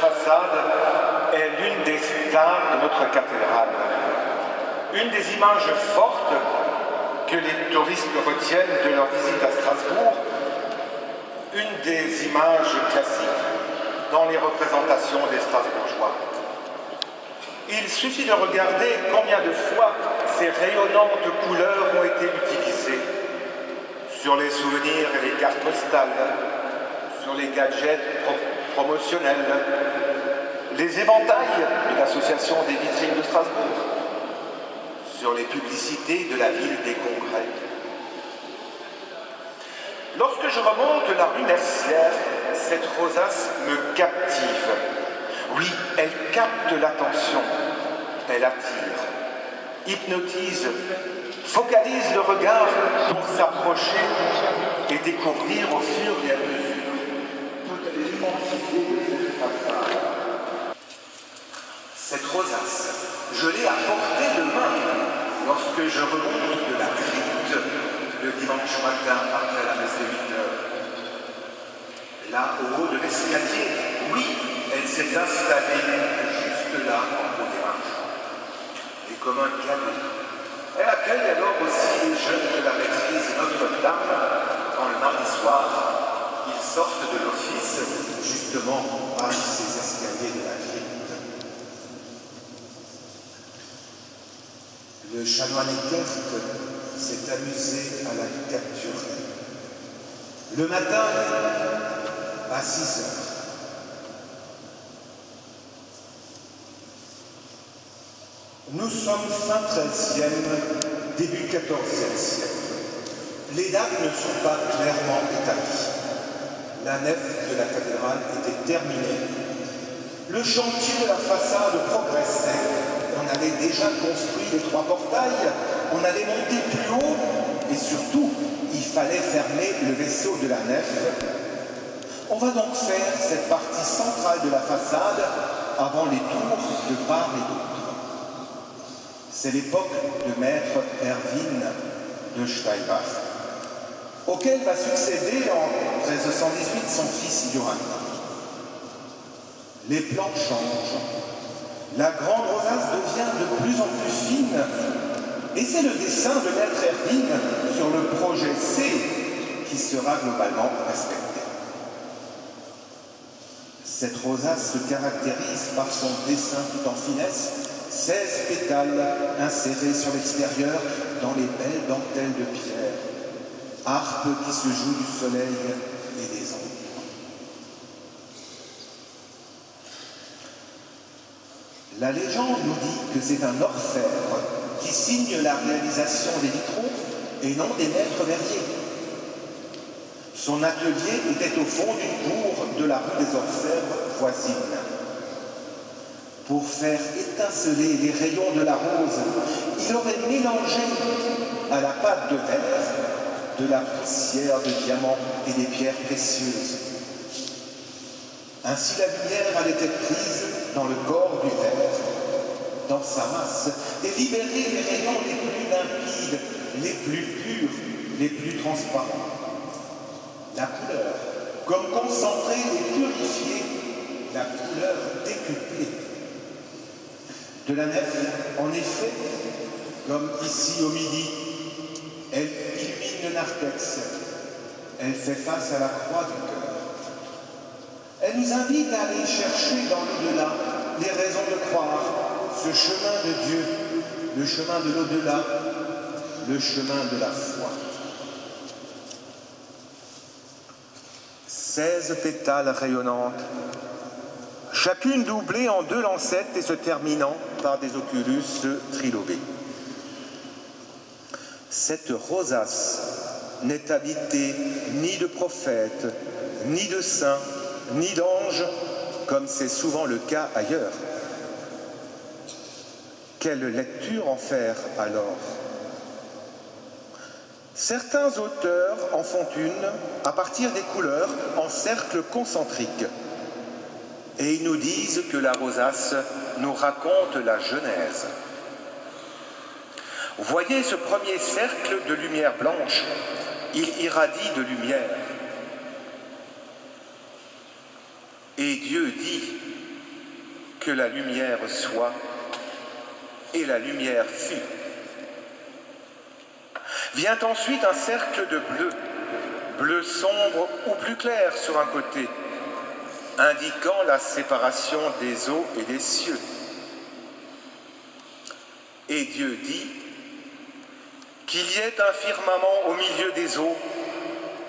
façade est l'une des stars de notre cathédrale. Une des images fortes que les touristes retiennent de leur visite à Strasbourg, une des images classiques dans les représentations des Strasbourgeois. Il suffit de regarder combien de fois ces rayonnantes couleurs ont été utilisées sur les souvenirs et les cartes postales, sur les gadgets promotionnels, les éventails de l'association des vitrines de Strasbourg, sur les publicités de la ville des congrès. Lorsque je remonte la rue Mercière, cette rosace me captive. Oui, elle capte l'attention, elle attire, hypnotise, focalise le regard pour s'approcher et découvrir au fur et à mesure toute l'immensité de cette façade. Cette rosace, je l'ai à portée de main lorsque je remonte de la crypte le dimanche matin après la messe de 8 heures. Là, au haut de l'escalier, oui, elle s'est installée juste là, en haut des marches. Et comme un cadeau, elle accueille alors aussi les jeunes de la maîtrise Notre-Dame quand le mardi soir, ils sortent de l'office justement à ces escaliers de la crypte. Le chanoine Eckert s'est amusé à la capturer. Le matin, à 6 heures. Nous sommes fin 13e, début 14e siècle. Les dates ne sont pas clairement établies. La nef de la cathédrale était terminée. Le chantier de la façade progressait. On avait déjà construit les 3 portails, on allait monter plus haut et surtout, il fallait fermer le vaisseau de la nef. On va donc faire cette partie centrale de la façade avant les tours de part et d'autre. C'est l'époque de maître Erwin de Steinbach, auquel va succéder en 1318 son fils Johann. Les plans changent. La grande rosace devient de plus en plus fine et c'est le dessin de maître Erwin sur le projet C qui sera globalement respecté. Cette rosace se caractérise par son dessin tout en finesse, 16 pétales insérés sur l'extérieur dans les belles dentelles de pierre, harpe qui se joue du soleil et des ombres. La légende nous dit que c'est un orfèvre qui signe la réalisation des vitraux et non des maîtres verriers. Son atelier était au fond d'une cour de la rue des Orfèvres voisine. Pour faire étinceler les rayons de la rose, il aurait mélangé à la pâte de verre de la poussière de diamants et des pierres précieuses. Ainsi la lumière allait être prise dans le corps du verre, dans sa masse, et libérer les rayons les plus limpides, les plus purs, les plus transparents. La couleur, comme concentrée et purifiée, la couleur décuplée. De la nef, en effet, comme ici au midi, elle illumine le narthex, elle fait face à la croix du cœur. Elle nous invite à aller chercher dans l'au-delà les raisons de croire, ce chemin de Dieu, le chemin de l'au-delà, le chemin de la foi. 16 pétales rayonnantes, chacune doublée en 2 lancettes et se terminant par des oculus trilobés. Cette rosace n'est habitée ni de prophètes, ni de saints, ni d'anges, comme c'est souvent le cas ailleurs. Quelle lecture en faire alors? Certains auteurs en font une à partir des couleurs en cercles concentriques. Et ils nous disent que la rosace nous raconte la Genèse. Voyez ce premier cercle de lumière blanche, il irradie de lumière. Et Dieu dit, que la lumière soit, et la lumière fut. Vient ensuite un cercle de bleu, bleu sombre ou plus clair sur un côté, indiquant la séparation des eaux et des cieux. Et Dieu dit qu'il y ait un firmament au milieu des eaux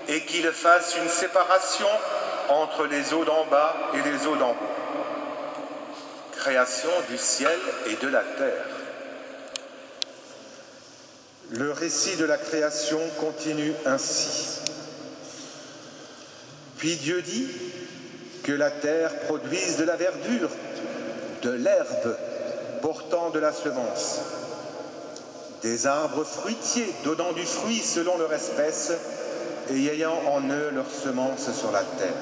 et qu'il fasse une séparation entre les eaux d'en bas et les eaux d'en haut. Création du ciel et de la terre. Le récit de la création continue ainsi. Puis Dieu dit que la terre produise de la verdure, de l'herbe portant de la semence, des arbres fruitiers donnant du fruit selon leur espèce et ayant en eux leur semence sur la terre.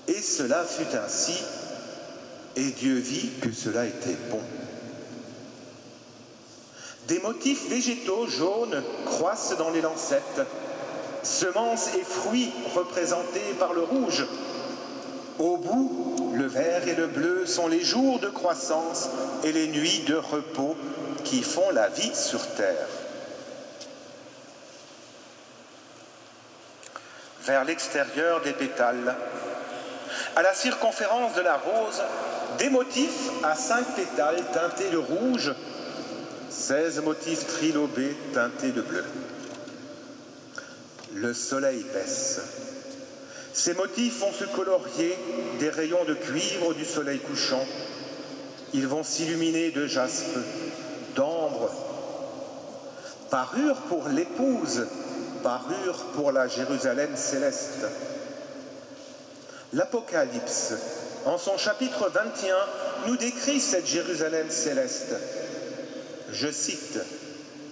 Et cela fut ainsi, et Dieu vit que cela était bon. Des motifs végétaux jaunes croissent dans les lancettes, semences et fruits représentés par le rouge. Au bout, le vert et le bleu sont les jours de croissance et les nuits de repos qui font la vie sur terre. Vers l'extérieur des pétales, à la circonférence de la rose, des motifs à 5 pétales teintés de rouge, 16 motifs trilobés teintés de bleu. Le soleil baisse. Ces motifs vont se colorier des rayons de cuivre du soleil couchant. Ils vont s'illuminer de jaspe, d'ambre. Parure pour l'épouse, parure pour la Jérusalem céleste. L'Apocalypse, en son chapitre 21, nous décrit cette Jérusalem céleste. Je cite,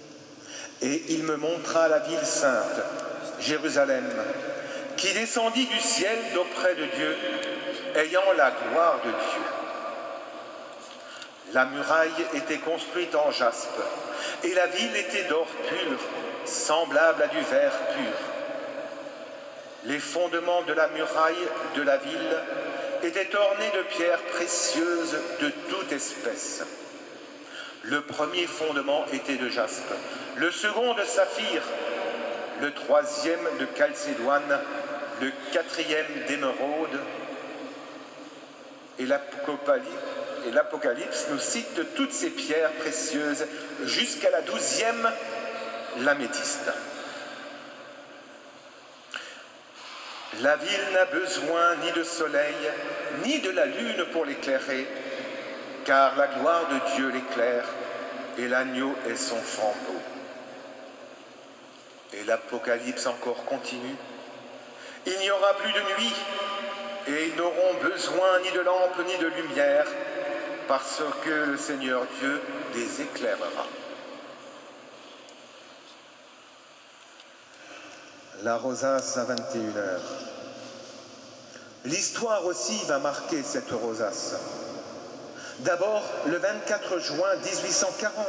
« Et il me montra la ville sainte, Jérusalem, qui descendit du ciel d'auprès de Dieu, ayant la gloire de Dieu. La muraille était construite en jaspe, et la ville était d'or pur, semblable à du verre pur. Les fondements de la muraille de la ville étaient ornés de pierres précieuses de toute espèce. Le premier fondement était de jaspe, le second de saphir, le troisième de chalcédoine, le quatrième d'émeraude. Et l'Apocalypse nous cite toutes ces pierres précieuses jusqu'à la 12e, l'améthyste. La ville n'a besoin ni de soleil, ni de la lune pour l'éclairer, car la gloire de Dieu l'éclaire, et l'agneau est son flambeau. Et l'Apocalypse encore continue. Il n'y aura plus de nuit, et ils n'auront besoin ni de lampe ni de lumière, parce que le Seigneur Dieu les éclairera. La rosace à 21h. L'histoire aussi va marquer cette rosace. D'abord, le 24 juin 1840,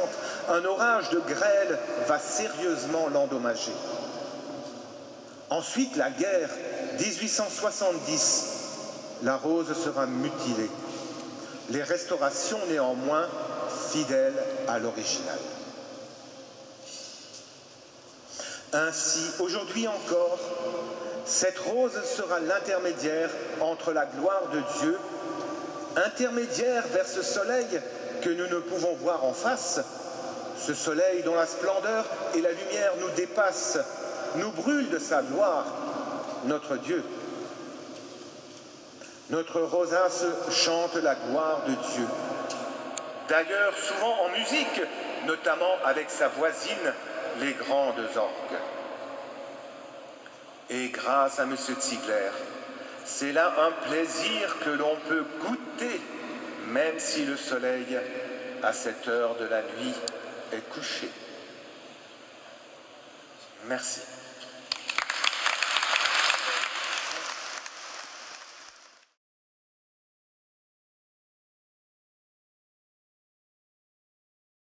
un orage de grêle va sérieusement l'endommager. Ensuite, la guerre, 1870, la rose sera mutilée. Les restaurations, néanmoins, fidèles à l'original. Ainsi, aujourd'hui encore, cette rose sera l'intermédiaire entre la gloire de Dieu, intermédiaire vers ce soleil que nous ne pouvons voir en face, ce soleil dont la splendeur et la lumière nous dépassent, nous brûlent de sa gloire, notre Dieu. Notre rosace chante la gloire de Dieu. D'ailleurs, souvent en musique, notamment avec sa voisine, les grandes orgues. Et grâce à M. Ziegler, c'est là un plaisir que l'on peut goûter, même si le soleil, à cette heure de la nuit, est couché. Merci.